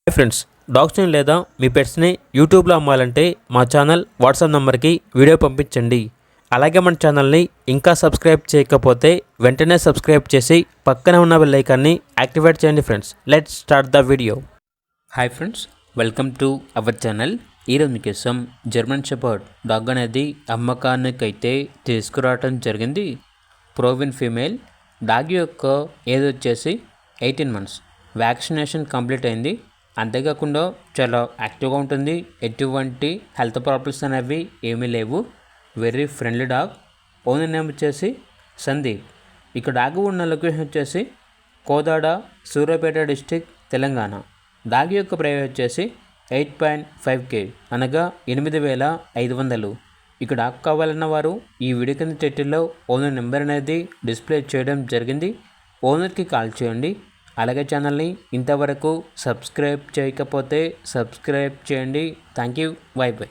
Hi friends, డాగ్స్ని లేదా మీ పెట్స్ని యూట్యూబ్లో అమ్మాలంటే మా ఛానల్ వాట్సాప్ నెంబర్కి వీడియో పంపించండి. అలాగే మన ఛానల్ని ఇంకా సబ్స్క్రైబ్ చేయకపోతే వెంటనే సబ్స్క్రైబ్ చేసి పక్కనే ఉన్న బెల్ ఐకాన్ని యాక్టివేట్ చేయండి. Friends, let's start the video. Hi friends, welcome to our channel. ఈరోజు మీకోసం జర్మన్ షెపర్డ్ డాగ్ అనేది అమ్మకానికైతే తీసుకురావడం జరిగింది. ప్రోవిన్ ఫీమేల్ డాగ్ యొక్క ఏజ్ వచ్చేసి 18 months. వ్యాక్సినేషన్ కంప్లీట్ అయింది. అంతేకాకుండా చాలా యాక్టివ్గా ఉంటుంది. ఎటువంటి హెల్త్ ప్రాబ్లమ్స్ అనేవి ఏమీ లేవు. Very friendly dog. Owner name వచ్చేసి సందీప్. ఇక డాగ్ ఉన్న లొకేషన్ వచ్చేసి కోదాడ, సూర్యాపేట డిస్టిక్, తెలంగాణ. డాగ్ యొక్క ప్రైస్ వచ్చేసి 8.5K అనగా 8,500. ఇక డాగ్ కావాలన్న వారు ఈ వీడియో కింద టైటిల్లో ఓనర్ నెంబర్ అనేది డిస్ప్లే చేయడం జరిగింది. ఓనర్కి కాల్ చేయండి. అలాగే ఛానల్ని ఇంతవరకు సబ్స్క్రైబ్ చేయకపోతే సబ్స్క్రైబ్ చేయండి. Thank you. By by.